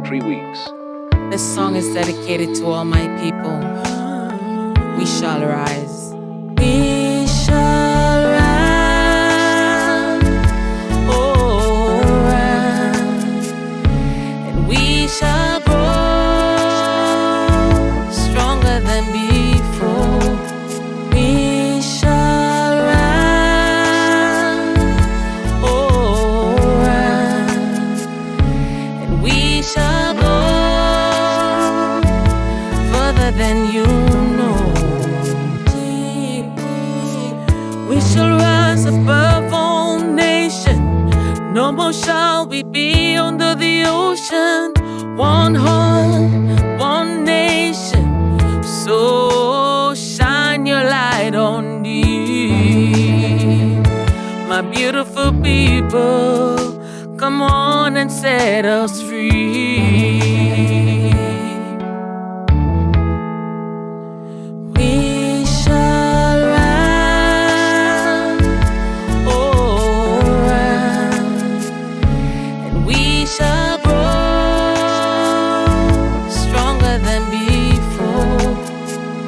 3 weeks. This song is dedicated to all my people. We shall rise. We shall rise. Oh, rise. And we shall grow stronger than before. We shall rise. Oh, rise. And we shall go further than you know. We shall rise above all nations. No more shall we be under the ocean. One home, one nation. So shine your light on me, my beautiful people. Come on and set us free. We shall rise, oh, rise, and we shall grow stronger than before.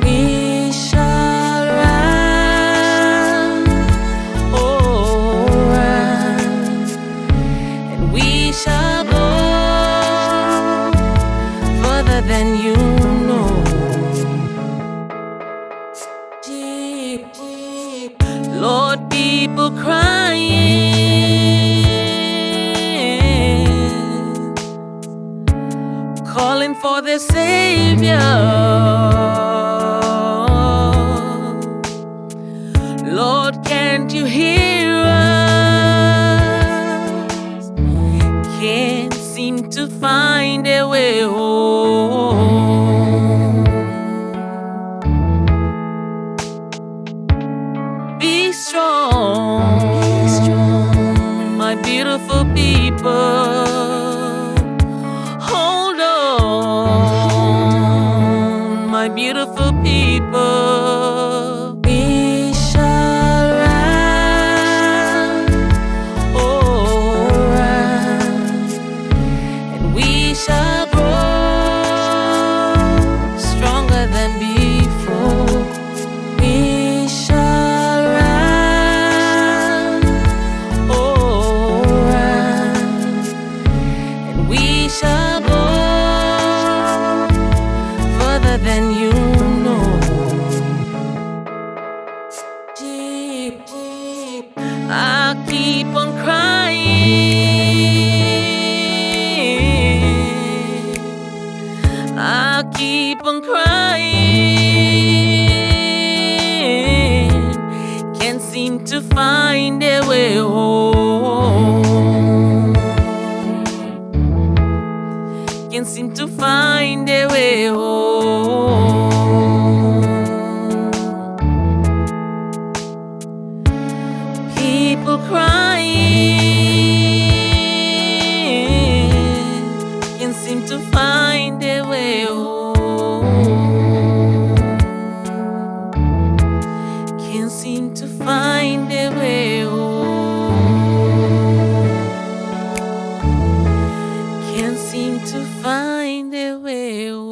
We shall rise, oh, rise, and we shall go further than you know. Deep, deep, Lord, people crying, calling for their Savior. Lord, can't you hear us? Can't seem to find a way home. Be strong, my beautiful people. Hold on, my beautiful people. We shall rise, oh, rise, and we shall grow stronger than before. We shall rise, oh, rise, and we shall go further than you know. Deep, deep, I keep on crying. I keep on crying. Can't seem to find a way home. Can't seem to find a way home. People crying, can't seem to find a way home. Can't seem to find a way home. Can't seem to find a way home.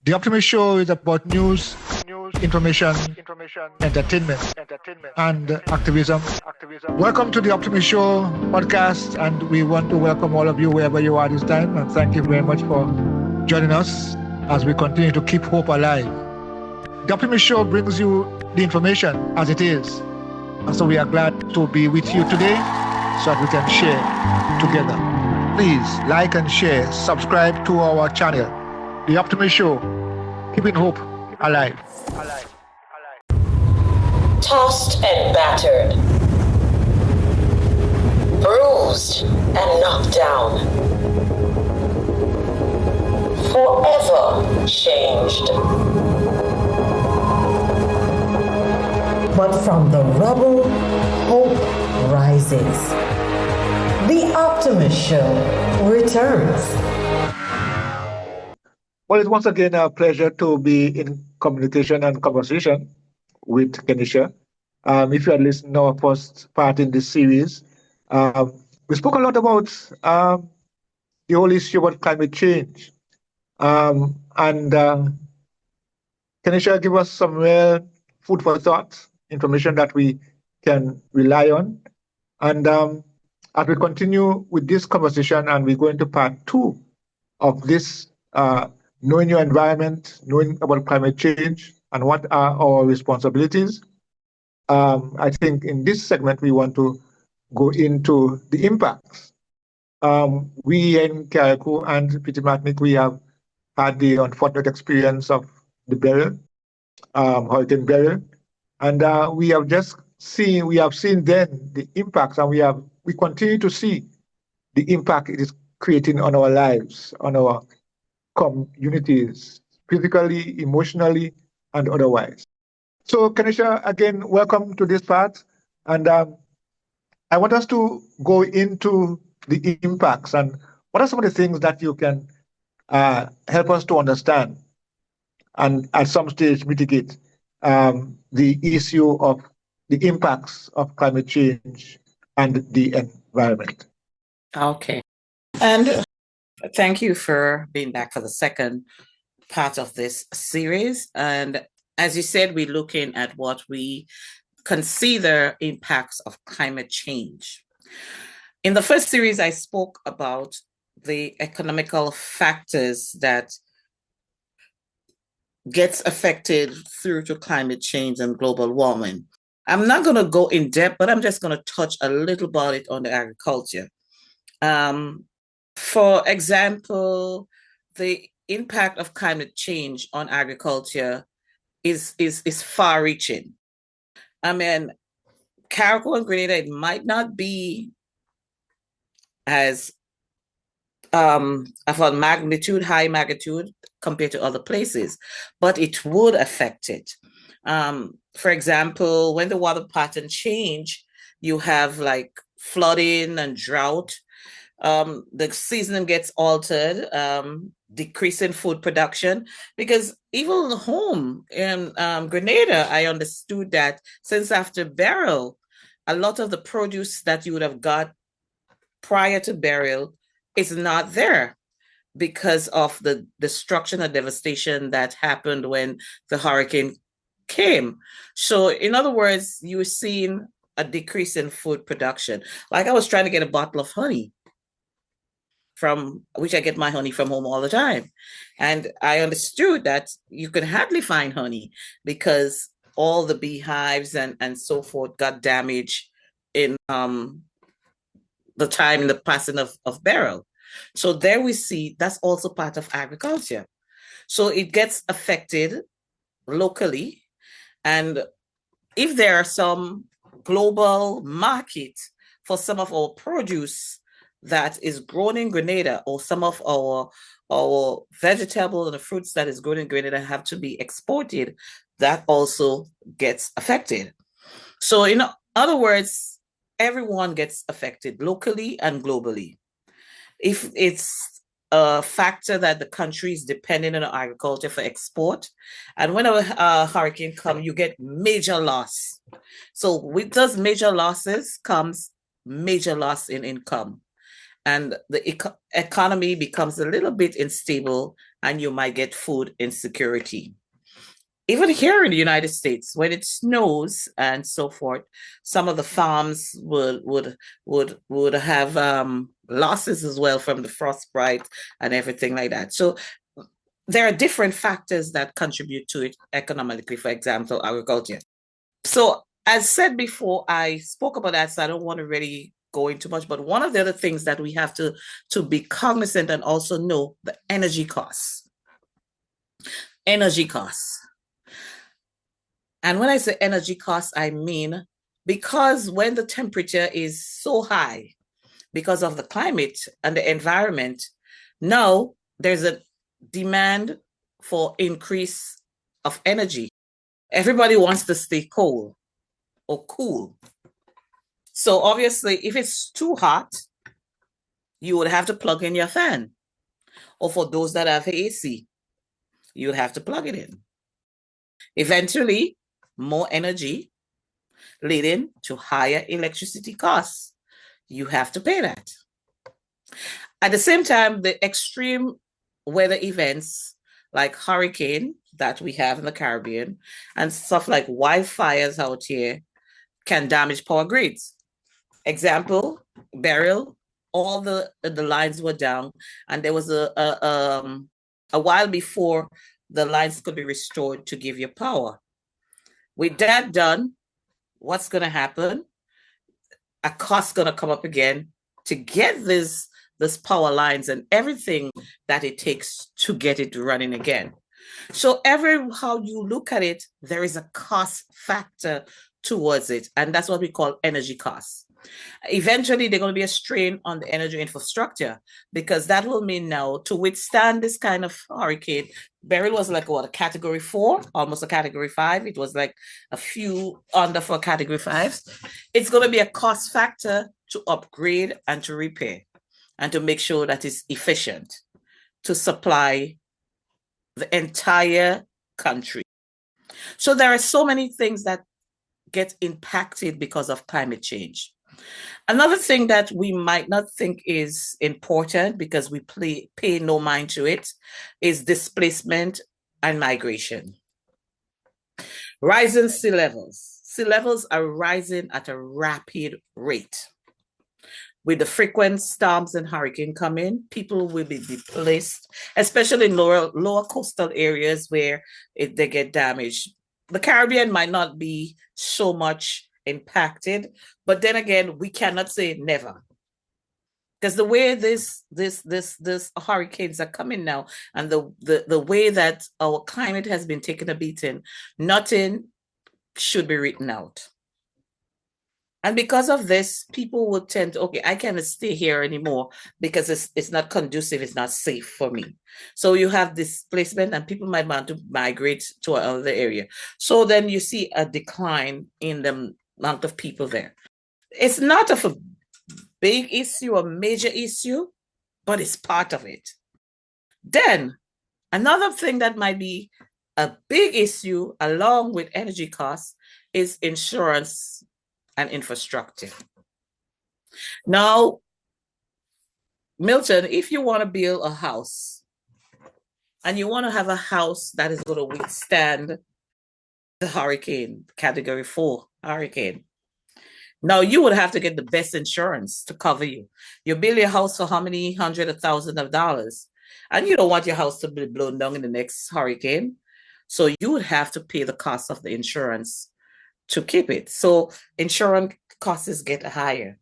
The Optimist Show is about news, information, entertainment, and activism. Welcome to the Optimist Show Podcast, and we want to welcome all of you wherever you are this time, and thank you very much for joining us as we continue to keep hope alive. The Optimist Show brings you the information as it is, and so we are glad to be with you today so that we can share together. Please like and share, subscribe to our channel, The Optimist Show, keeping hope alive. Tossed and battered, bruised and knocked down, forever changed. But from the rubble, hope rises. The The Optimist Show returns. Well, it's once again a pleasure to be in communication and conversation with Kenisha. If you are listening to our first part in this series, we spoke a lot about the whole issue about climate change. And Kenisha give us some real food for thought, information that we can rely on. And as we continue with this conversation and we go into part two of this, knowing your environment, knowing about climate change, and what are our responsibilities, I think in this segment we want to go into the impacts. We in Carriacou and Petit we have had the unfortunate experience of the Beryl, Hurricane Beryl, and we have seen then the impacts, and we continue to see the impact it is creating on our lives, on our communities, physically, emotionally, and otherwise. So, Kenisha, again, welcome to this part, and I want us to go into the impacts and what are some of the things that you can help us to understand and at some stage mitigate the issue of the impacts of climate change and the environment. Okay. And thank you for being back for the second part of this series. And as you said, we're looking at what we consider impacts of climate change. In the first series, I spoke about the economical factors that gets affected through to climate change and global warming. I'm not going to go in depth, but I'm just going to touch a little about it on the agriculture. For example, the impact of climate change on agriculture is far-reaching. I mean, Carriacou and Grenada, it might not be as of a high magnitude compared to other places, but it would affect it. For example, when the water pattern change, you have like flooding and drought. The season gets altered, decreasing food production, because even home in Grenada, I understood that since after Beryl, a lot of the produce that you would have got prior to Beryl is not there because of the destruction and devastation that happened when the hurricane came. So in other words, you were seeing a decrease in food production. Like I was trying to get a bottle of honey from which I get my honey from home all the time. And I understood that you could hardly find honey because all the beehives and so forth got damaged in the time in the passing of Beryl. So there we see that's also part of agriculture. So it gets affected locally. And if there are some global market for some of our produce that is grown in Grenada, or some of our vegetables and the fruits that is grown in Grenada have to be exported, that also gets affected. So in other words, everyone gets affected locally and globally. If it's a factor that the country is dependent on agriculture for export, and when a hurricane comes, you get major loss. So with those major losses comes major loss in income, and the economy becomes a little bit unstable, and you might get food insecurity. Even here in the United States, when it snows and so forth, some of the farms would have losses as well from the frostbite and everything like that. So there are different factors that contribute to it economically, for example, agriculture. So as said before, I spoke about that, so I don't want to really go into much, but one of the other things that we have to be cognizant and also know the energy costs. Energy costs. And when I say energy costs, I mean because when the temperature is so high because of the climate and the environment, now there's a demand for increase of energy. Everybody wants to stay cold or cool. So obviously, if it's too hot, you would have to plug in your fan. Or for those that have AC, you would have to plug it in. Eventually, more energy leading to higher electricity costs. You have to pay that. At the same time, the extreme weather events like hurricane that we have in the Caribbean and stuff like wildfires out here can damage power grids. Example, Beryl, all the lines were down, and there was a while before the lines could be restored to give you power. With that done, what's going to happen? A cost going to come up again to get this power lines and everything that it takes to get it running again. So how you look at it, there is a cost factor towards it, and that's what we call energy costs. Eventually, there's going to be a strain on the energy infrastructure, because that will mean now to withstand this kind of hurricane. Beryl was like a category 4, almost a category 5. It was like a few under for category 5s. It's going to be a cost factor to upgrade and to repair and to make sure that it's efficient to supply the entire country. So there are so many things that get impacted because of climate change. Another thing that we might not think is important because we pay no mind to it is displacement and migration. Rising sea levels. Sea levels are rising at a rapid rate. With the frequent storms and hurricanes coming, people will be displaced, especially in lower coastal areas where they get damaged. The Caribbean might not be so much impacted, but then again, we cannot say never, because the way this hurricanes are coming now, and the way that our climate has been taking a beating, nothing should be written out. And because of this, people would tend to, okay, I cannot stay here anymore because it's not conducive, it's not safe for me. So you have displacement, and people might want to migrate to another area. So then you see a decline in the amount of people there. It's not of a big issue, a major issue, but it's part of it. Then another thing that might be a big issue along with energy costs is insurance and infrastructure. Now, Milton, if you want to build a house and you want to have a house that is going to withstand the hurricane, category 4 hurricane, now you would have to get the best insurance to cover you. You build your house for how many hundreds of thousands of dollars, and you don't want your house to be blown down in the next hurricane. So you would have to pay the cost of the insurance to keep it. So insurance costs get higher.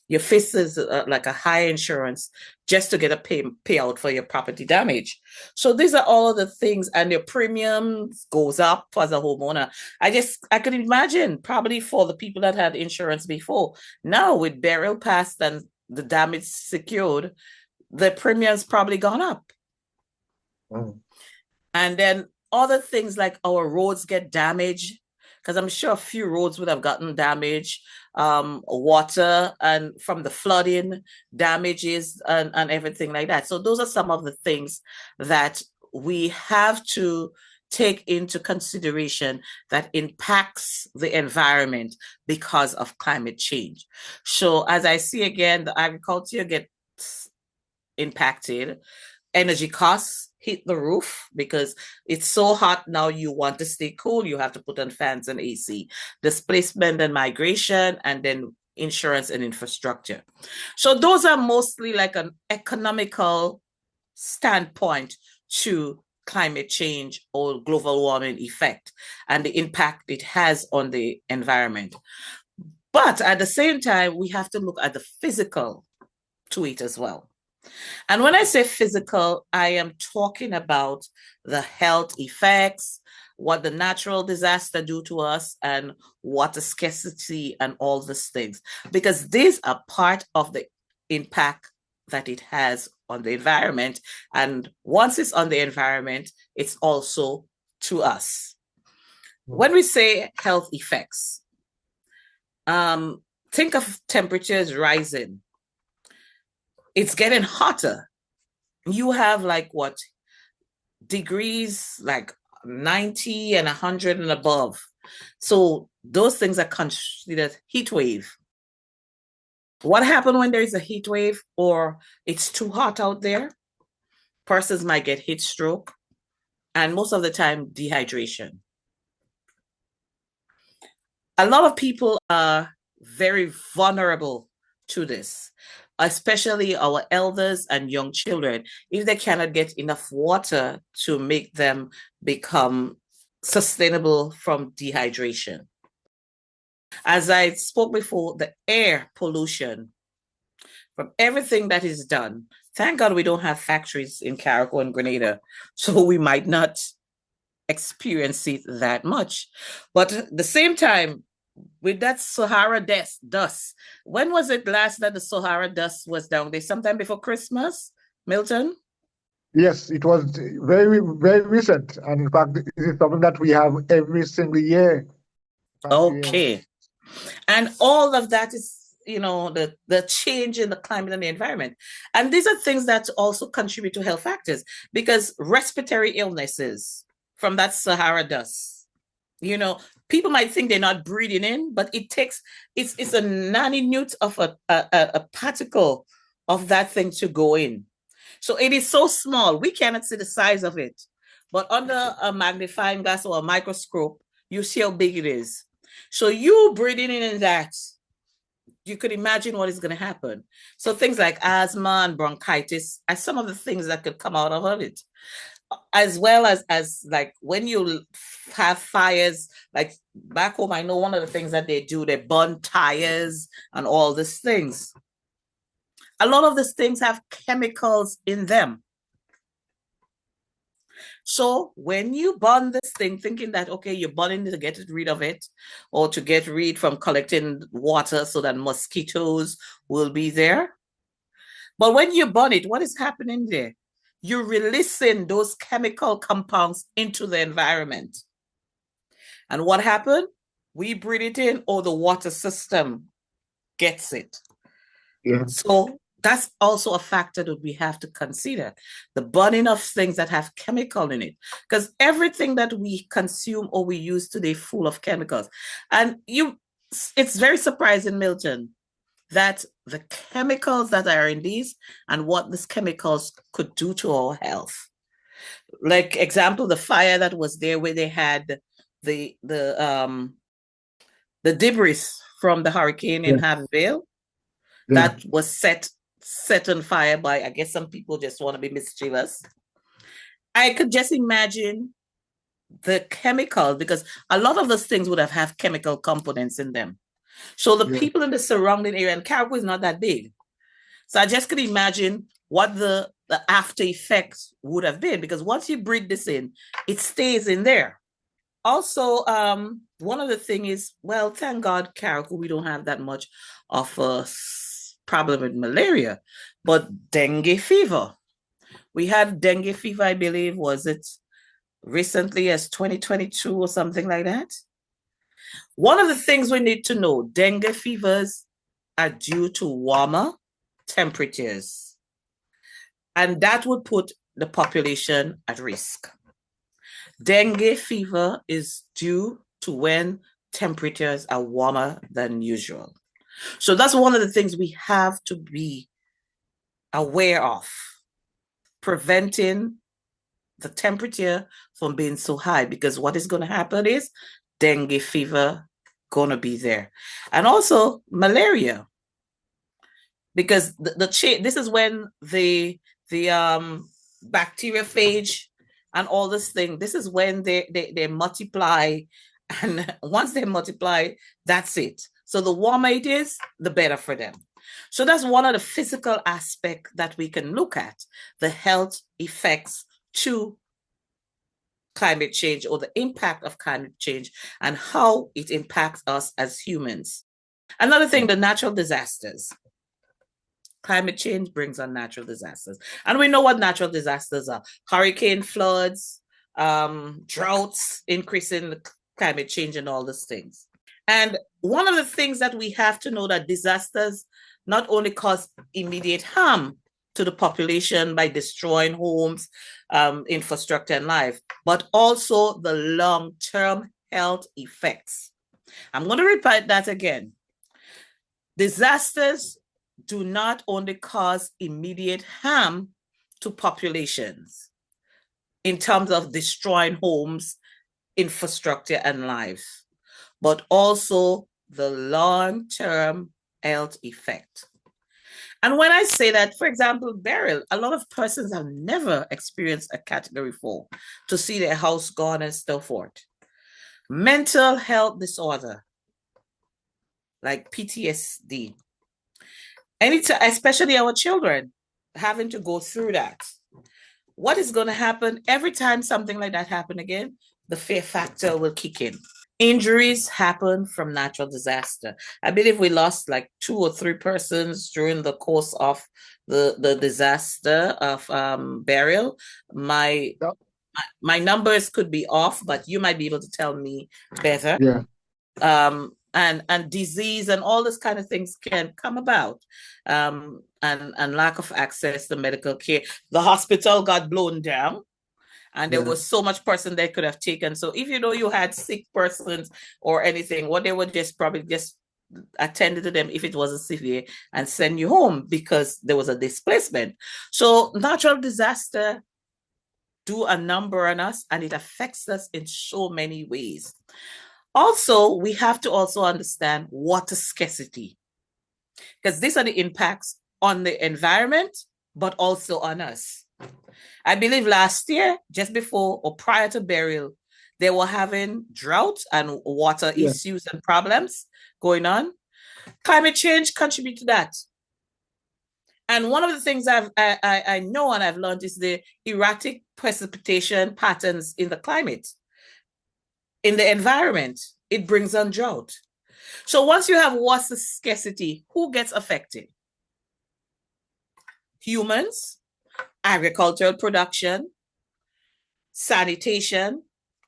Your face is like a high insurance just to get a payout for your property damage. So these are all of the things, and your premiums goes up as a homeowner. I could imagine probably for the people that had insurance before, now with burial past and the damage secured, the premiums probably gone up. Mm. And then other things like our roads get damaged, because I'm sure a few roads would have gotten damaged, water and from the flooding damages and everything like that. So those are some of the things that we have to take into consideration that impacts the environment because of climate change. So as I see again, the agriculture gets impacted, energy costs hit the roof because it's so hot now. You want to stay cool, you have to put on fans and AC. Displacement and migration, and then insurance and infrastructure. So those are mostly like an economical standpoint to climate change or global warming effect and the impact it has on the environment. But at the same time, we have to look at the physical to it as well. And when I say physical, I am talking about the health effects, what the natural disaster do to us, and water scarcity and all these things, because these are part of the impact that it has on the environment. And once it's on the environment, it's also to us. When we say health effects, think of temperatures rising. it's getting hotter. You have like what degrees, like 90 and 100 and above. So those things are considered heat wave. What happens when there is a heat wave or it's too hot out there? Persons might get heat stroke and most of the time dehydration. A lot of people are very vulnerable to this, especially our elders and young children, if they cannot get enough water to make them become sustainable from dehydration. As I spoke before, the air pollution from everything that is done. Thank God we don't have factories in Carriacou and Grenada, so we might not experience it that much. But at the same time, with that Sahara dust, when was it last that the Sahara dust was down there? Sometime before Christmas, Milton? Yes, it was very, very recent. And in fact, it is something that we have every single year. Okay. And all of that is, the change in the climate and the environment. And these are things that also contribute to health factors because respiratory illnesses from that Sahara dust, people might think they're not breathing in, but it's a naninute of a particle of that thing to go in. So it is so small, we cannot see the size of it. But under a magnifying glass or a microscope, you see how big it is. So you breathing in that, you could imagine what is going to happen. So things like asthma and bronchitis are some of the things that could come out of it. As well as like when you have fires, like back home, I know one of the things that they do, they burn tires and all these things. A lot of these things have chemicals in them. So when you burn this thing, thinking that, okay, you're burning to get rid of it or to get rid from collecting water so that mosquitoes will be there. But when you burn it, what is happening there? You're releasing those chemical compounds into the environment. And what happened? We breathe it in or the water system gets it. Yeah. So that's also a factor that we have to consider, the burning of things that have chemical in it, because everything that we consume or we use today is full of chemicals. And it's very surprising, Milton, that the chemicals that are in these and what these chemicals could do to our health. Like example, the fire that was there where they had the debris from the hurricane in Harveyville that was set on fire by, I guess some people just want to be mischievous. I could just imagine the chemical, because a lot of those things would have chemical components in them. So the people in the surrounding area, and Carriacou is not that big. So I just could imagine what the after effects would have been, because once you breathe this in, it stays in there. Also, one of the things is, well, thank God, Carriacou, we don't have that much of a problem with malaria, but dengue fever. We had dengue fever, I believe, was it recently as 2022 or something like that? One of the things we need to know, dengue fevers are due to warmer temperatures, and that would put the population at risk. Dengue fever is due to when temperatures are warmer than usual. So that's one of the things we have to be aware of, preventing the temperature from being so high, because what is going to happen is dengue fever going to be there. And also malaria, because this is when the bacteriophage and all this thing, this is when they multiply, and once they multiply, that's it. So the warmer it is, the better for them. So that's one of the physical aspects that we can look at, the health effects to climate change or the impact of climate change and how it impacts us as humans. Another thing, the natural disasters. Climate change brings on natural disasters. And we know what natural disasters are. Hurricane, floods, droughts, increasing the climate change and all these things. And one of the things that we have to know that disasters not only cause immediate harm to the population by destroying homes, infrastructure, and life, but also the long-term health effects. I'm going to repeat that again. Disasters do not only cause immediate harm to populations in terms of destroying homes, infrastructure, and lives, but also the long-term health effect. And when I say that, for example, burial, a lot of persons have never experienced a category 4 to see their house gone and so forth. Mental health disorder, like PTSD, especially our children having to go through that. What is going to happen every time something like that happens again? The fear factor will kick in. Injuries happen from natural disaster. I believe we lost like 2 or 3 persons during the course of the disaster of burial. My numbers could be off, but you might be able to tell me better. Yeah. And disease and all this kind of things can come about, and lack of access to medical care. The hospital got blown down, and there was so much person they could have taken. So if you had sick persons or anything, what they would probably just attend to them if it wasn't severe and send you home because there was a displacement. So natural disaster do a number on us, and it affects us in so many ways. Also, we have to also understand water scarcity, because these are the impacts on the environment, but also on us. I believe last year, just before or prior to burial, they were having drought and water issues and problems going on. Climate change contributes to that. And one of the things I know and I've learned is the erratic precipitation patterns in the climate. In the environment, it brings on drought. So once you have water scarcity, who gets affected? Humans, agricultural production, sanitation,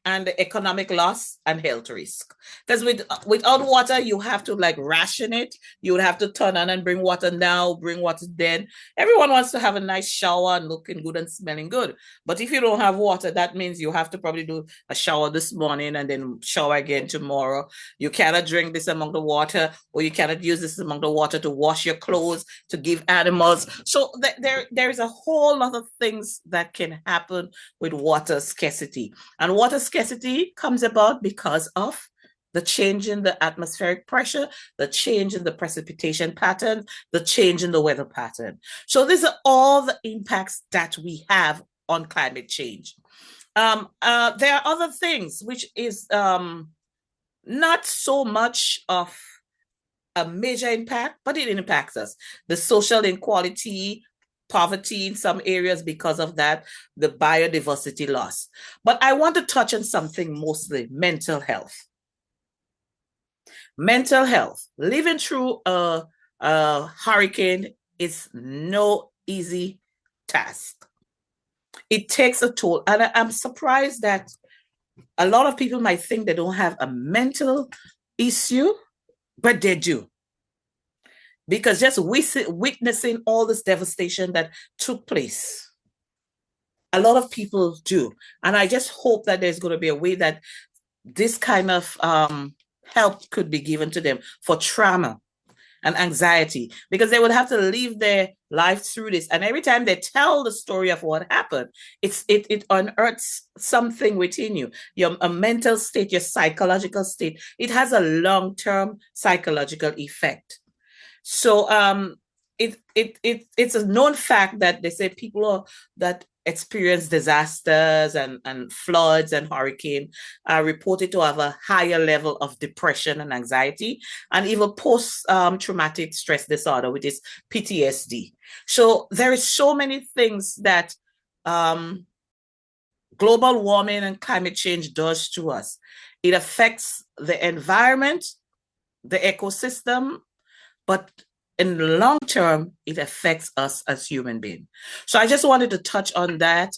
and the economic loss and health risk. Because without water, you have to ration it. You would have to turn on and bring water now, bring water then. Everyone wants to have a nice shower and looking good and smelling good. But if you don't have water, that means you have to probably do a shower this morning and then shower again tomorrow. You cannot drink this amount of water, or you cannot use this amount of water to wash your clothes, to give animals. So there is a whole lot of things that can happen with water scarcity. And water scarcity comes about because of the change in the atmospheric pressure, the change in the precipitation pattern, the change in the weather pattern. So these are all the impacts that we have on climate change. There are other things which is not so much of a major impact, but it impacts us. The social inequality, poverty in some areas because of that, the biodiversity loss. But I want to touch on something mostly mental health. Mental health. Living through a hurricane is no easy task. It takes a toll. And I'm surprised that a lot of people might think they don't have a mental issue, but they do. Because just witnessing all this devastation that took place, a lot of people do. And I just hope that there's going to be a way that this kind of help could be given to them for trauma and anxiety, because they would have to live their life through this. And every time they tell the story of what happened, it unearths something within you, your mental state, your psychological state. It has a long-term psychological effect. So it's a known fact that they say people that experience disasters and floods and hurricane are reported to have a higher level of depression and anxiety, and even post-traumatic stress disorder, which is PTSD. So there is so many things that global warming and climate change does to us. It affects the environment, the ecosystem, but in the long term, it affects us as human beings. So I just wanted to touch on that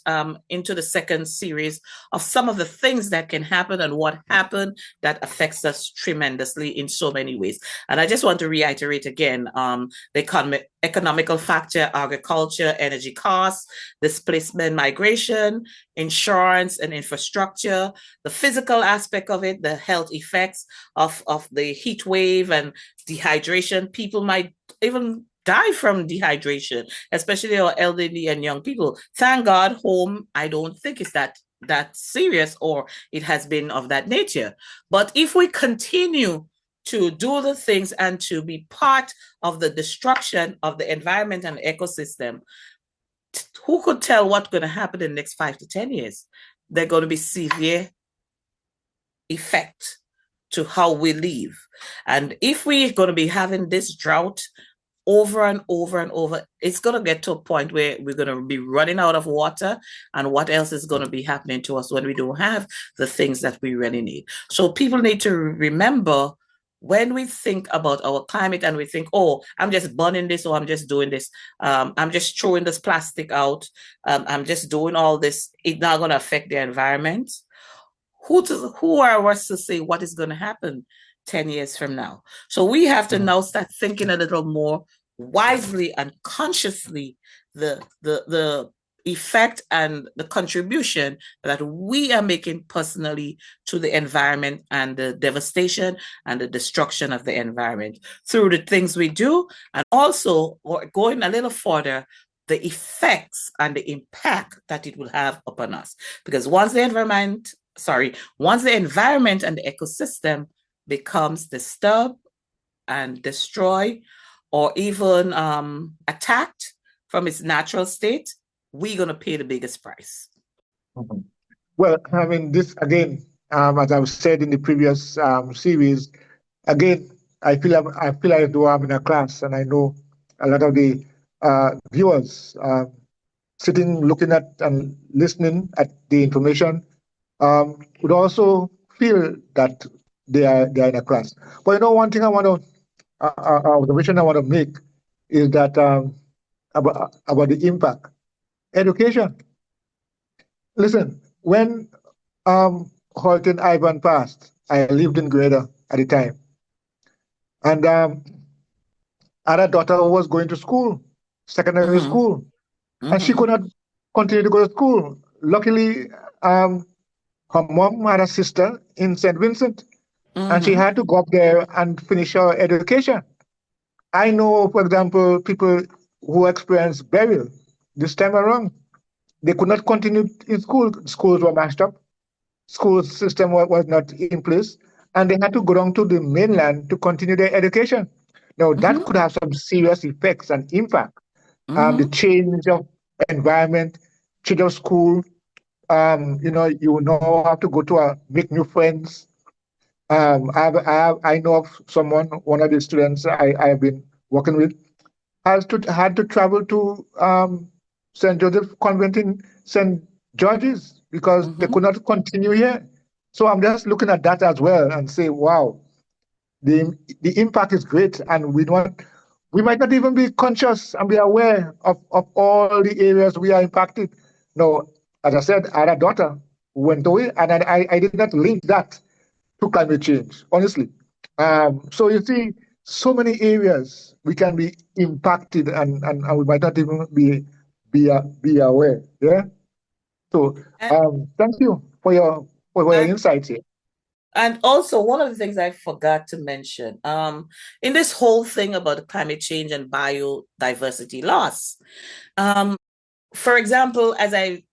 into the second series of some of the things that can happen and what happened that affects us tremendously in so many ways. And I just want to reiterate again, the economical factor, agriculture, energy costs, displacement, migration, insurance and infrastructure, the physical aspect of it, the health effects of the heat wave and dehydration. People might even die from dehydration, especially our elderly and young people. Thank God, home, I don't think it's that serious, or it has been of that nature. But if we continue to do the things and to be part of the destruction of the environment and ecosystem, who could tell what's going to happen in the next 5 to 10 years? They're going to be severe effect to how we live. And if we're going to be having this drought over and over and over, it's going to get to a point where we're going to be running out of water. And what else is going to be happening to us when we don't have the things that we really need? So people need to remember, when we think about our climate and we think, oh, I'm just burning this, or I'm just doing this, I'm just throwing this plastic out, I'm just doing all this, it's not going to affect the environment. Who are us to say what is going to happen 10 years from now? So we have to now start thinking a little more wisely and consciously the effect and the contribution that we are making personally to the environment and the devastation and the destruction of the environment through the things we do, and also, or going a little further, the effects and the impact that it will have upon us. Because once the environment and the ecosystem becomes disturbed and destroyed, or even attacked from its natural state, we're going to pay the biggest price. Mhm. Well, I mean, this again, as I've said in the previous series, again, I feel as though I'm in a class, and I know a lot of the viewers sitting, looking at and listening at the information would also feel that they are in a class. But you know, one thing I want to observation I want to make is that about the impact. Education. Listen, when Hurricane Ivan passed, I lived in Grenada at the time, and I had a daughter who was going to school, secondary school, and she could not continue to go to school. Luckily, her mom had a sister in St. Vincent, and she had to go up there and finish her education. I know, for example, people who experienced burial this time around. They could not continue in school. Schools were mashed up. School system was not in place, and they had to go down to the mainland to continue their education. Now, that could have some serious effects and impact. The change of environment, change of school, you now have to go to make new friends. I know of someone, one of the students I have been working with, had to travel to St. Joseph Convent in St. George's because they could not continue here. So I'm just looking at that as well and say, wow, the impact is great, and we might not even be conscious and be aware of all the areas we are impacted. No, as I said, I had a daughter who went away, and I did not link that to climate change, honestly. So you see, so many areas we can be impacted, and we might not even be aware. Yeah. So thank you for your insights here. And also, one of the things I forgot to mention, in this whole thing about climate change and biodiversity loss, for example, as I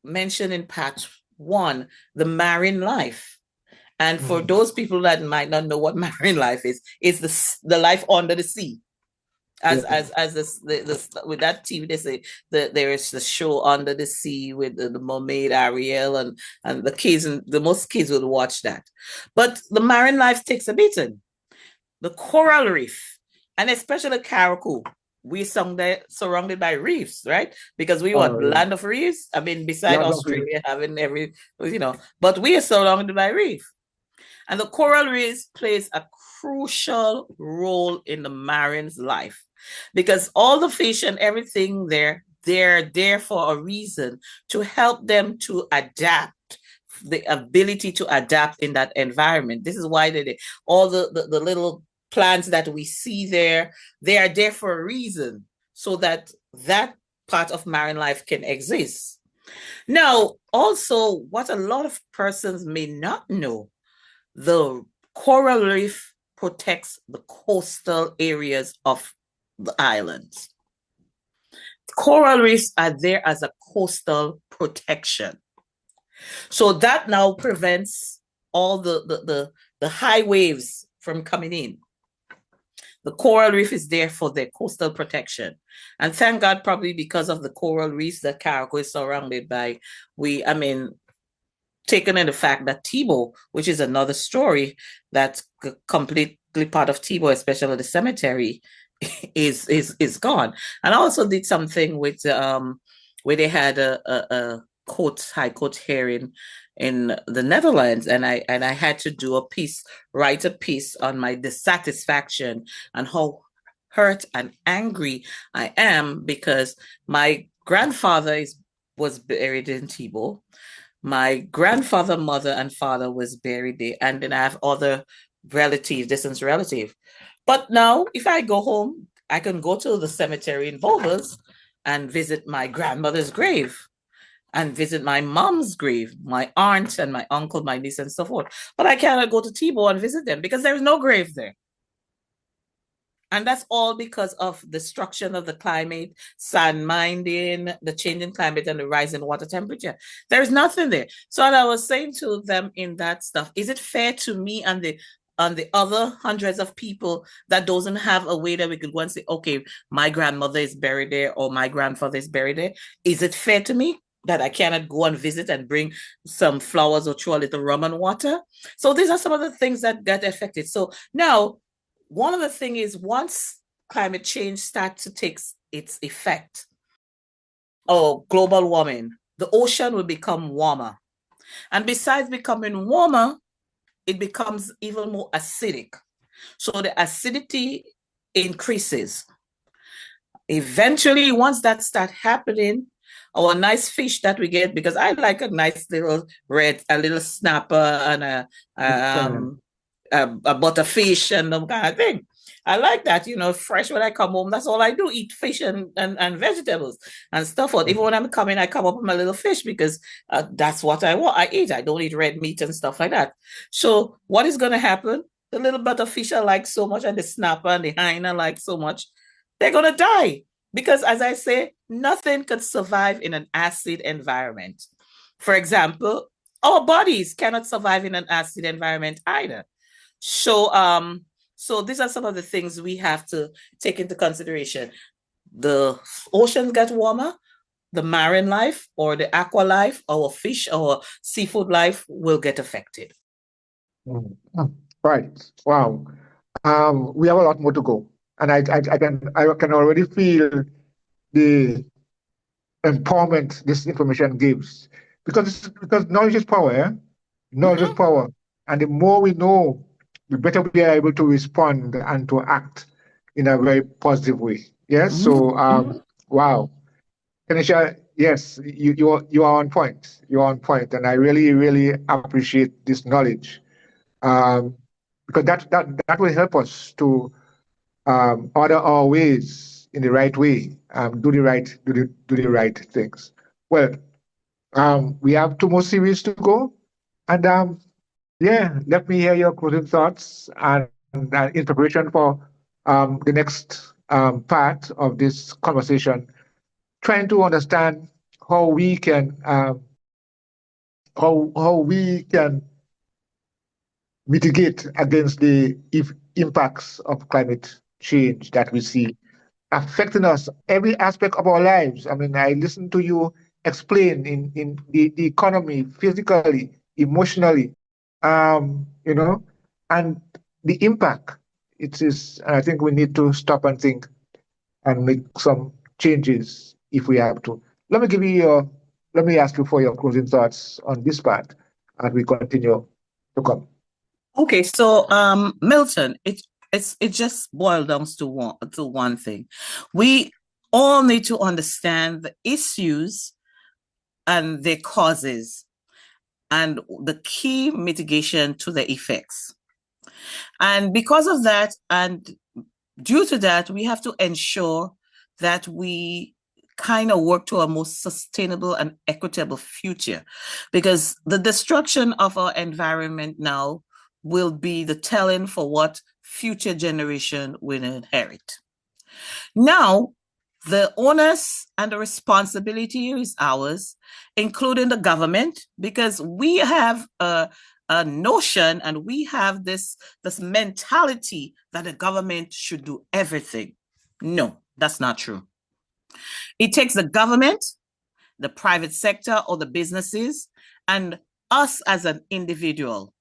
mentioned in part 1, the marine life. And for those people that might not know what marine life is, it's the life under the sea. As this with that TV, they say that there is the show Under the Sea with the mermaid Ariel, and the kids, and the most kids will watch that. But the marine life takes a beating. The coral reef, and especially Caracou, we surrounded by reefs, right? Because we want land of reefs. I mean, beside Australia having but we are surrounded by reef. And the coral reef plays a crucial role in the marine's life. because all the fish and everything there, they're there for a reason, to help them to adapt, the ability to adapt in that environment. This is why all the little plants that we see there, they are there for a reason, so that that part of marine life can exist. Now, also, what a lot of persons may not know, the coral reef protects the coastal areas of the islands. Coral reefs are there as a coastal protection. So that now prevents all the high waves from coming in. The coral reef is there for their coastal protection. And thank God, probably because of the coral reefs that Carriacou is surrounded by, taken in the fact that Tebow, which is another story that's completely part of Tebow, especially the cemetery, is gone. And I also did something with where they had a high court hearing in the Netherlands, and I had to write a piece on my dissatisfaction and how hurt and angry I am, because my grandfather was buried in Tebow. My grandfather, mother, and father was buried there, and then I have other relatives, distant relative. But now, if I go home, I can go to the cemetery in Volvers and visit my grandmother's grave, and visit my mom's grave, my aunt and my uncle, my niece, and so forth. But I cannot go to Tebow and visit them because there is no grave there. And that's all because of the destruction of the climate, sand mining, the changing climate, and the rising water temperature. There is nothing there. So I was saying to them in that stuff, is it fair to me and the other hundreds of people that doesn't have a way that we could go and say, okay, my grandmother is buried there or my grandfather is buried there? Is it fair to me that I cannot go and visit and bring some flowers or throw a little rum and water? So these are some of the things that got affected. So now, one of the things is, once climate change starts to take its effect, or global warming, the ocean will become warmer. And besides becoming warmer, it becomes even more acidic. So the acidity increases. Eventually, once that starts happening, our nice fish that we get, because I like a nice little a little snapper and a butterfish and that kind of thing. I like that, fresh when I come home. That's all I do, eat fish and vegetables and stuff. Even when I'm coming, I come up with my little fish because that's what I want. I eat. I don't eat red meat and stuff like that. So what is going to happen? The little butterfish I like so much, and the snapper and the hyena I like so much, they're going to die. Because, as I say, nothing could survive in an acid environment. For example, our bodies cannot survive in an acid environment either. So these are some of the things we have to take into consideration. The oceans get warmer, the marine life or the aqua life, our fish, our seafood life will get affected. Right. Wow. We have a lot more to go. And I can already feel the empowerment this information gives, because knowledge is power. Yeah? Knowledge is power, and the more we know, the better we are able to respond and to act in a very positive way. Yes. So wow, Kennisha, yes, you are on point. You are on point, and I really appreciate this knowledge, because that will help us to order our ways in the right way, do the right things. Well, we have 2 more series to go, and let me hear your closing thoughts and in preparation for the next part of this conversation, trying to understand how we can mitigate against the impacts of climate change that we see affecting us every aspect of our lives. I mean, I listened to you explain in the economy, physically, emotionally, and the impact it is. I think we need to stop and think and make some changes if we have to. Let me ask you for your closing thoughts on this part, and we continue to come. Okay, so Milton, it just boils down to one thing. We all need to understand the issues and their causes and the key mitigation to the effects. And because of that, and due to that, we have to ensure that we kind of work to a more sustainable and equitable future, because the destruction of our environment now will be the telling for what future generation will inherit. Now, the onus and the responsibility is ours, including the government, because we have a notion and we have this mentality that the government should do everything. No, that's not true. It takes the government, the private sector, or the businesses, and us as an individual.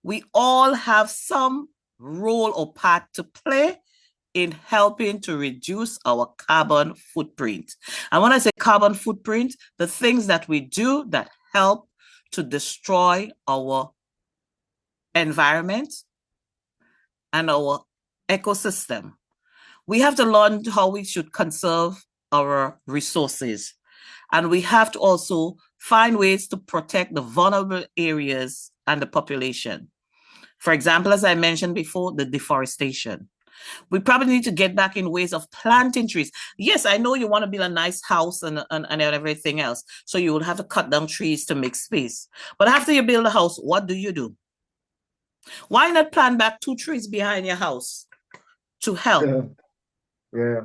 We all have some role or part to play in helping to reduce our carbon footprint. And when I say carbon footprint, the things that we do that help to destroy our environment and our ecosystem. We have to learn how we should conserve our resources. And we have to also find ways to protect the vulnerable areas and the population. For example, as I mentioned before, the deforestation. We probably need to get back in ways of planting trees. Yes, I know you want to build a nice house and everything else. So you will have to cut down trees to make space. But after you build a house, what do? Why not plant back 2 trees behind your house to help? Yeah.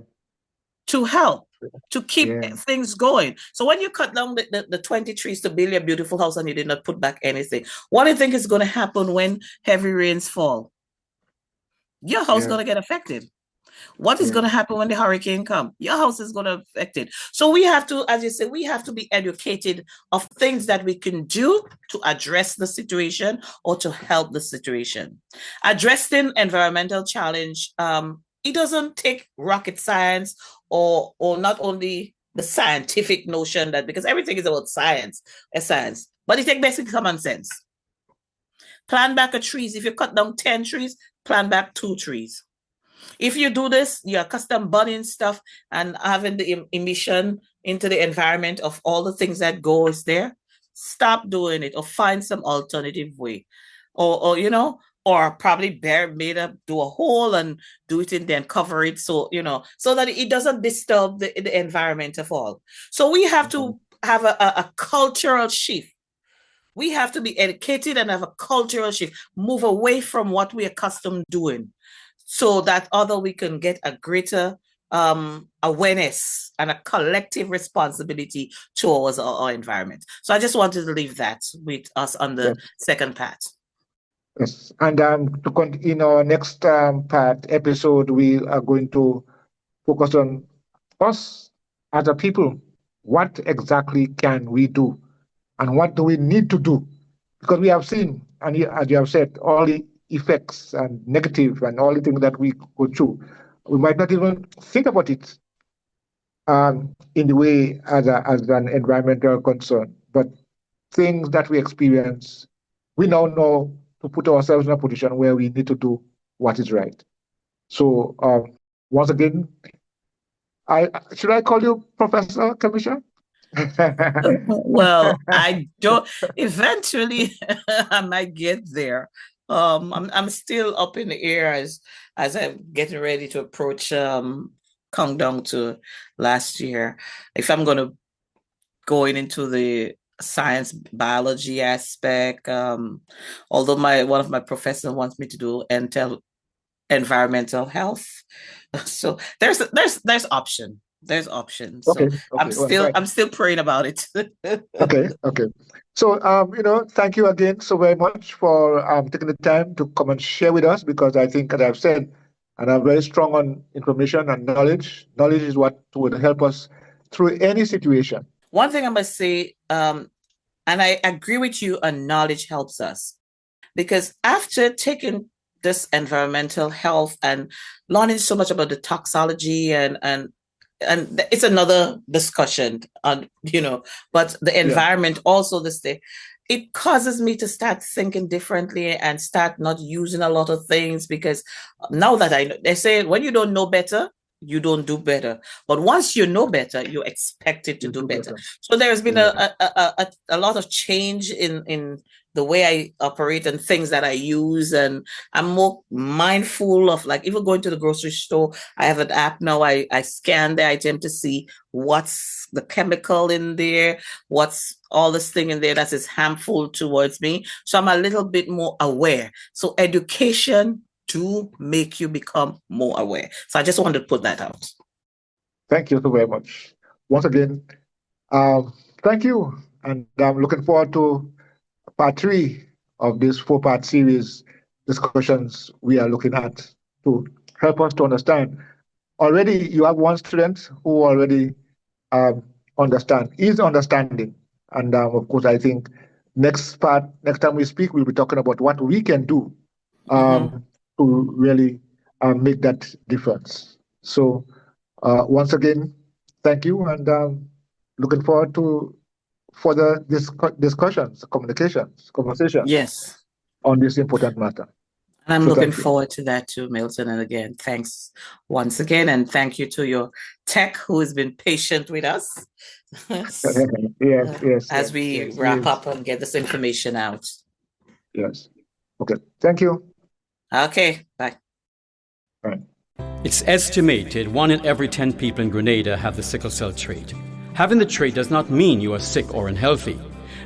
To help, to keep things going. So when you cut down the 20 trees to build your beautiful house and you did not put back anything, what do you think is going to happen when heavy rains fall? Your house is going to get affected. What is going to happen when the hurricane comes? Your house is going to be affected. So we have to, as you say, we have to be educated of things that we can do to address the situation or to help the situation. Addressing environmental challenge, it doesn't take rocket science or not only the scientific notion that, because everything is about science, but it takes basic common sense. Plant back a trees. If you cut down 10 trees, plant back 2 trees. If you do this, you're accustomed burning stuff and having the emission into the environment of all the things that goes there. Stop doing it or find some alternative way. Or probably do a hole and do it and then cover it so that it doesn't disturb the environment at all. So we have to have a cultural shift. We have to be educated and have a cultural shift, move away from what we're accustomed doing, so that although we can get a greater awareness and a collective responsibility towards our environment. So I just wanted to leave that with us on the second part. Yes, and in our next episode, we are going to focus on us as a people. What exactly can we do, and what do we need to do? Because we have seen, and as you have said, all the effects and negative and all the things that we go through. We might not even think about it in the way as an environmental concern, but things that we experience, we now know to put ourselves in a position where we need to do what is right. So once again, should I call you Professor Kennisha? Well, I don't. Eventually, I might get there. I'm still up in the air as I'm getting ready to approach countdown to last year. If I'm going to go into the science biology aspect, although one of my professors wants me to do environmental health. So there's option. There's options. So I'm still praying about it. Okay. So thank you again so very much for taking the time to come and share with us, because I think, as I've said, and I'm very strong on information and knowledge. Knowledge is what would help us through any situation. One thing I must say, and I agree with you, and knowledge helps us, because after taking this environmental health and learning so much about the toxology and it's another discussion on, but the environment also this day, it causes me to start thinking differently and start not using a lot of things, because now that I know, they say when you don't know better, you don't do better. But once you know better, you're expected to do better. So there's been a lot of change in the way I operate and things that I use. And I'm more mindful of, like, even going to the grocery store, I have an app now. I scan the item to see what's the chemical in there, what's all this thing in there that is harmful towards me. So I'm a little bit more aware. So education to make you become more aware. So I just wanted to put that out. Thank you so very much. Once again, thank you. And I'm looking forward to part 3 of this 4-part series discussions we are looking at to help us to understand. Already you have one student who already is understanding. And of course, I think next time we speak, we'll be talking about what we can do to really make that difference. So once again, thank you, and looking forward to further discussions, conversations Yes. on this important matter. And I'm looking forward to that too, Milton. And again, thanks once again. And thank you to your tech who has been patient with us. As we wrap up and get this information out. Yes. Okay. Thank you. Okay. Bye. Bye. It's estimated 1 in every 10 people in Grenada have the sickle cell trait. Having the trait does not mean you are sick or unhealthy.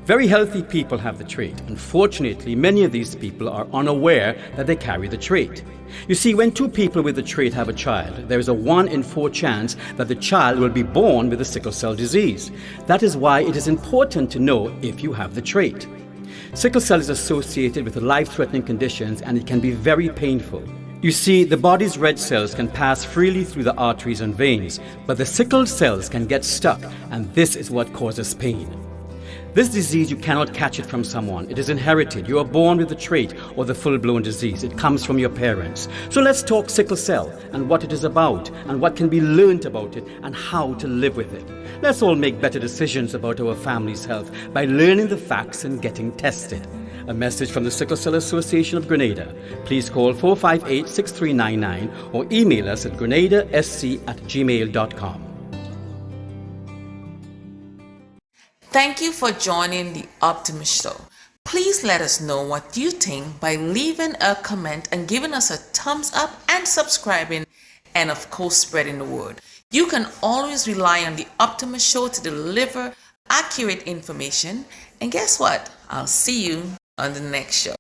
Very healthy people have the trait. Unfortunately, many of these people are unaware that they carry the trait. You see, when 2 people with the trait have a child, there is a 1 in 4 chance that the child will be born with the sickle cell disease. That is why it is important to know if you have the trait. Sickle cell is associated with life-threatening conditions, and it can be very painful. You see, the body's red cells can pass freely through the arteries and veins, but the sickle cells can get stuck, and this is what causes pain. This disease, you cannot catch it from someone. It is inherited. You are born with the trait or the full-blown disease. It comes from your parents. So let's talk sickle cell and what it is about and what can be learned about it and how to live with it. Let's all make better decisions about our family's health by learning the facts and getting tested. A message from the Sickle Cell Association of Grenada. Please call 458-6399 or email us at grenadasc@gmail.com. Thank you for joining the Optimist Show. Please let us know what you think by leaving a comment and giving us a thumbs up and subscribing, and of course spreading the word. You can always rely on the Optimist Show to deliver accurate information, and guess what? I'll see you on the next show.